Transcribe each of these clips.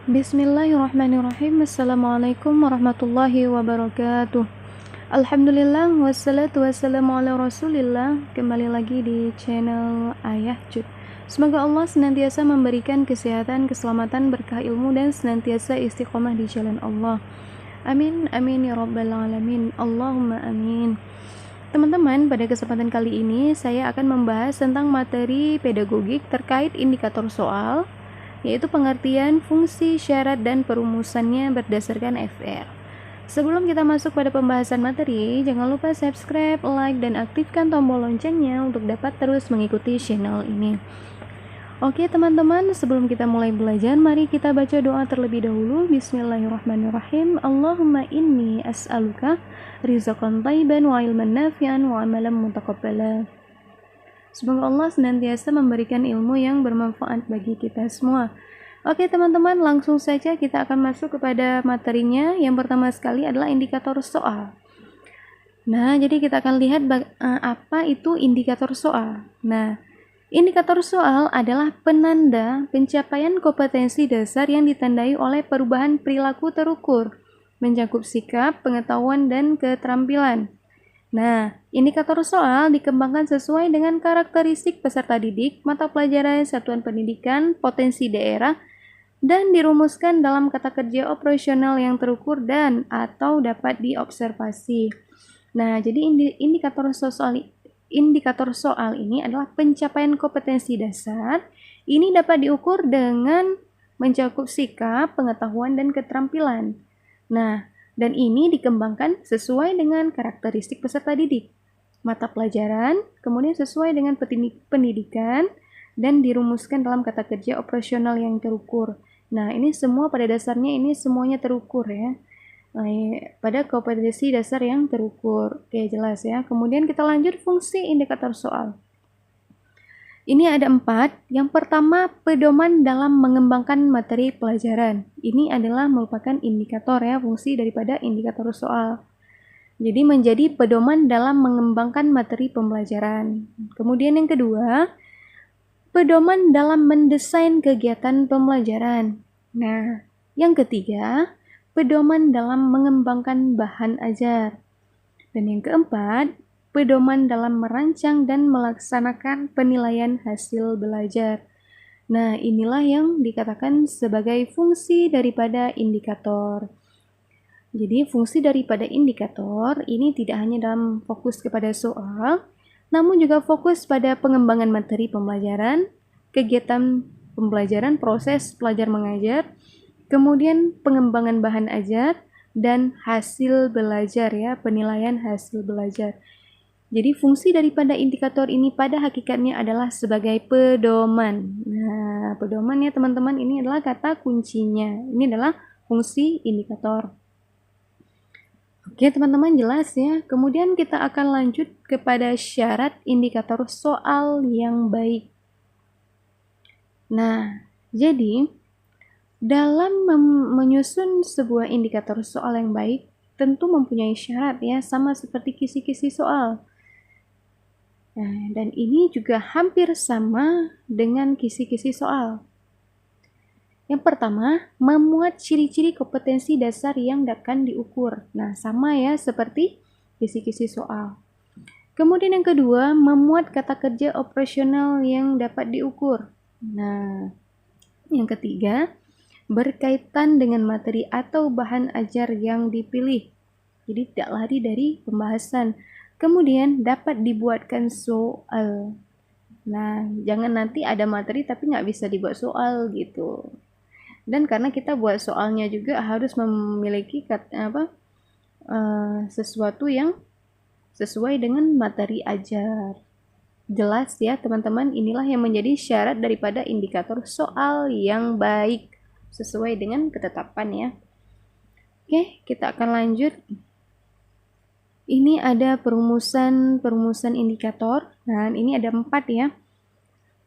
Bismillahirrahmanirrahim. Assalamualaikum warahmatullahi wabarakatuh. Alhamdulillah wassalatu wassalamu ala rasulillah. Kembali lagi di channel Ayah Cut. Semoga Allah senantiasa memberikan kesehatan, keselamatan, berkah ilmu, dan senantiasa istiqomah di jalan Allah. Amin, amin ya rabbal alamin. Allahumma amin. Teman-teman, pada kesempatan kali ini saya akan membahas tentang materi pedagogik terkait indikator soal, yaitu pengertian fungsi, syarat, dan perumusannya berdasarkan FR. Sebelum kita masuk pada pembahasan materi, jangan lupa subscribe, like, dan aktifkan tombol loncengnya untuk dapat terus mengikuti channel ini. Oke teman-teman, sebelum kita mulai belajar, mari kita baca doa terlebih dahulu. Bismillahirrahmanirrahim. Allahumma inni as'aluka rizqan thayyiban wa ilman nafi'an wa amalan mutaqabbala. Semoga Allah senantiasa memberikan ilmu yang bermanfaat bagi kita semua. Oke teman-teman, langsung saja kita akan masuk kepada materinya. Yang pertama sekali adalah indikator soal. Nah, jadi kita akan lihat apa itu indikator soal. Nah, indikator soal adalah penanda pencapaian kompetensi dasar yang ditandai oleh perubahan perilaku terukur, mencakup sikap, pengetahuan, dan keterampilan. Nah, indikator soal dikembangkan sesuai dengan karakteristik peserta didik, mata pelajaran, satuan pendidikan, potensi daerah, dan dirumuskan dalam kata kerja operasional yang terukur dan atau dapat diobservasi. Nah, jadi indikator soal ini adalah pencapaian kompetensi dasar. Ini dapat diukur dengan mencakup sikap, pengetahuan, dan keterampilan. Nah, dan ini dikembangkan sesuai dengan karakteristik peserta didik, mata pelajaran, kemudian sesuai dengan pendidikan, dan dirumuskan dalam kata kerja operasional yang terukur. Nah, ini semua pada dasarnya ini semuanya terukur ya. Nah, pada kompetensi dasar yang terukur. Oke, jelas ya. Kemudian kita lanjut fungsi indikator soal. Ini ada 4. Yang pertama, pedoman dalam mengembangkan materi pelajaran. Ini adalah merupakan indikator ya, fungsi daripada indikator soal. Jadi menjadi pedoman dalam mengembangkan materi pembelajaran. Kemudian yang kedua, pedoman dalam mendesain kegiatan pembelajaran. Nah, yang ketiga, pedoman dalam mengembangkan bahan ajar. Dan yang keempat, pedoman dalam merancang dan melaksanakan penilaian hasil belajar. Nah, inilah yang dikatakan sebagai fungsi daripada indikator. Jadi, fungsi daripada indikator ini tidak hanya dalam fokus kepada soal, namun juga fokus pada pengembangan materi pembelajaran, kegiatan pembelajaran, proses belajar mengajar, kemudian pengembangan bahan ajar, dan hasil belajar ya, penilaian hasil belajar. Jadi fungsi daripada indikator ini pada hakikatnya adalah sebagai pedoman. Nah, pedoman ya teman-teman, ini adalah kata kuncinya. Ini adalah fungsi indikator. Oke teman-teman, jelas ya. Kemudian kita akan lanjut kepada syarat indikator soal yang baik. Nah, jadi dalam menyusun sebuah indikator soal yang baik, tentu mempunyai syarat ya, sama seperti kisi-kisi soal. Nah, dan ini juga hampir sama dengan kisi-kisi soal. Yang pertama, memuat ciri-ciri kompetensi dasar yang akan diukur. Nah, sama ya seperti kisi-kisi soal. Kemudian yang kedua, memuat kata kerja operasional yang dapat diukur. Nah, yang ketiga, berkaitan dengan materi atau bahan ajar yang dipilih. Jadi tidak lari dari pembahasan. Kemudian dapat dibuatkan soal. Nah, jangan nanti ada materi tapi nggak bisa dibuat soal gitu. Dan karena kita buat soalnya juga harus memiliki sesuatu yang sesuai dengan materi ajar. Jelas ya teman-teman, inilah yang menjadi syarat daripada indikator soal yang baik sesuai dengan ketetapan ya. Oke, kita akan lanjut. Ini ada perumusan indikator. Nah, ini ada 4 ya.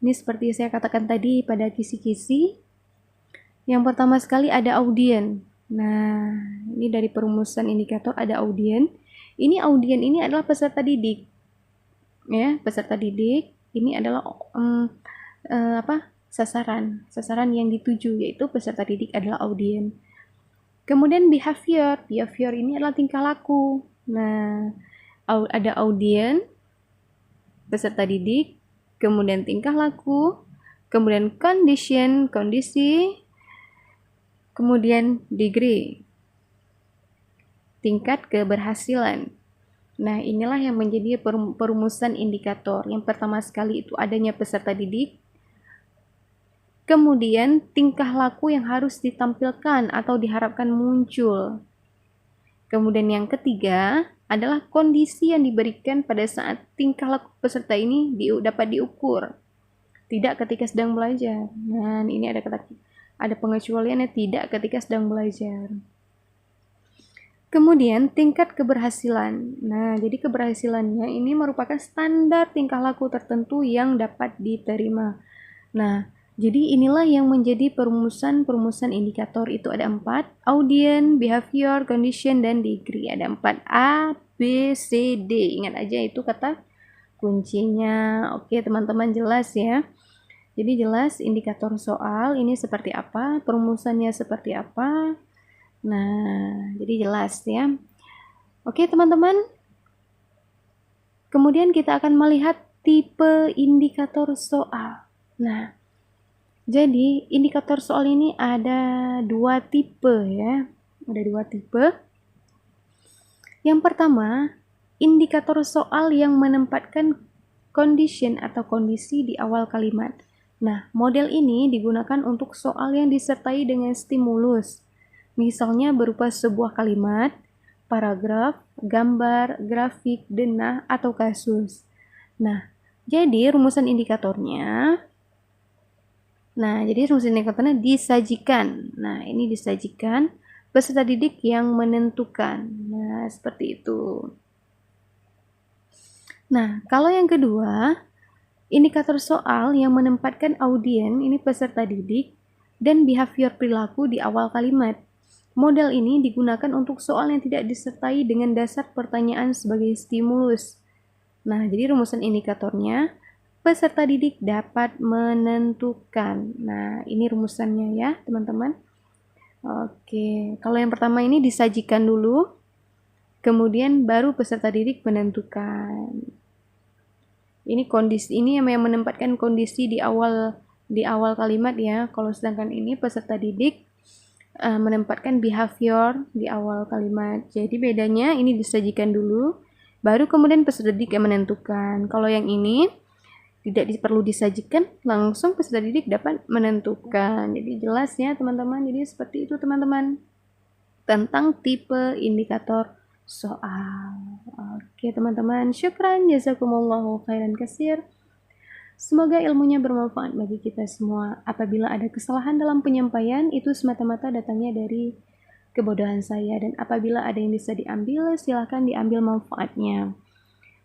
Ini seperti saya katakan tadi pada kisi-kisi. Yang pertama sekali ada audien. Nah, ini dari perumusan indikator ada audien. Ini audien ini adalah peserta didik. Ya, peserta didik. Ini adalah sasaran yang dituju, yaitu peserta didik adalah audien. Kemudian behavior ini adalah tingkah laku. Nah, ada audien, peserta didik, kemudian tingkah laku, kemudian condition, kondisi, kemudian degree, tingkat keberhasilan. Nah, inilah yang menjadi perumusan indikator. Yang pertama sekali itu adanya peserta didik, kemudian tingkah laku yang harus ditampilkan atau diharapkan muncul. Kemudian yang ketiga adalah kondisi yang diberikan pada saat tingkah laku peserta ini dapat diukur. Tidak ketika sedang belajar. Nah, ini ada pengecualiannya, tidak ketika sedang belajar. Kemudian tingkat keberhasilan. Nah, jadi keberhasilannya ini merupakan standar tingkah laku tertentu yang dapat diterima. Nah, jadi inilah yang menjadi perumusan indikator. Itu ada 4, audien, behavior, condition, dan degree. Ada 4, A, B, C, D. Ingat aja itu kata kuncinya. Oke, teman-teman, jelas ya. Jadi jelas indikator soal ini seperti apa, perumusannya seperti apa. Nah, jadi jelas ya. Oke, teman-teman. Kemudian kita akan melihat tipe indikator soal. Nah, jadi indikator soal ini ada 2 tipe ya. Ada 2 tipe. Yang pertama, indikator soal yang menempatkan condition atau kondisi di awal kalimat. Nah, model ini digunakan untuk soal yang disertai dengan stimulus. Misalnya berupa sebuah kalimat, paragraf, gambar, grafik, denah, atau kasus. Nah, jadi rumusan indikatornya disajikan. Nah, ini disajikan peserta didik yang menentukan. Nah, seperti itu. Nah, kalau yang kedua, indikator soal yang menempatkan audien, ini peserta didik, dan behavior perilaku di awal kalimat. Model ini digunakan untuk soal yang tidak disertai dengan dasar pertanyaan sebagai stimulus. Nah, jadi rumusan indikatornya, peserta didik dapat menentukan. Nah, ini rumusannya ya, teman-teman. Oke, kalau yang pertama ini disajikan dulu, kemudian baru peserta didik menentukan. Ini kondisi ini yang menempatkan kondisi di awal kalimat ya. Kalau sedangkan ini peserta didik menempatkan behavior di awal kalimat. Jadi bedanya ini disajikan dulu, baru kemudian peserta didik yang menentukan. Kalau yang ini tidak perlu disajikan, langsung peserta didik dapat menentukan. Jadi jelas ya teman-teman. Jadi seperti itu teman-teman tentang tipe indikator soal. Oke teman-teman, syukran, jazakumullahu khairan katsir. Semoga ilmunya bermanfaat bagi kita semua. Apabila ada kesalahan dalam penyampaian, itu semata-mata datangnya dari kebodohan saya. Dan apabila ada yang bisa diambil, silahkan diambil manfaatnya.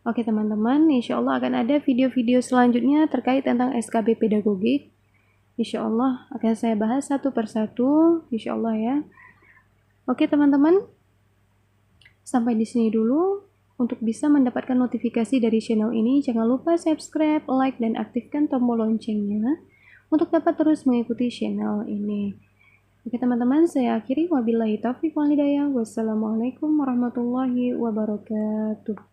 Oke teman-teman, insya Allah akan ada video-video selanjutnya terkait tentang SKB pedagogik. Insya Allah akan saya bahas satu persatu, insya Allah ya. Oke teman-teman, sampai di sini dulu. Untuk bisa mendapatkan notifikasi dari channel ini, jangan lupa subscribe, like, dan aktifkan tombol loncengnya untuk dapat terus mengikuti channel ini. Oke teman-teman, saya akhiri. Wabillahi taufiq wal hidayah. Wassalamualaikum warahmatullahi wabarakatuh.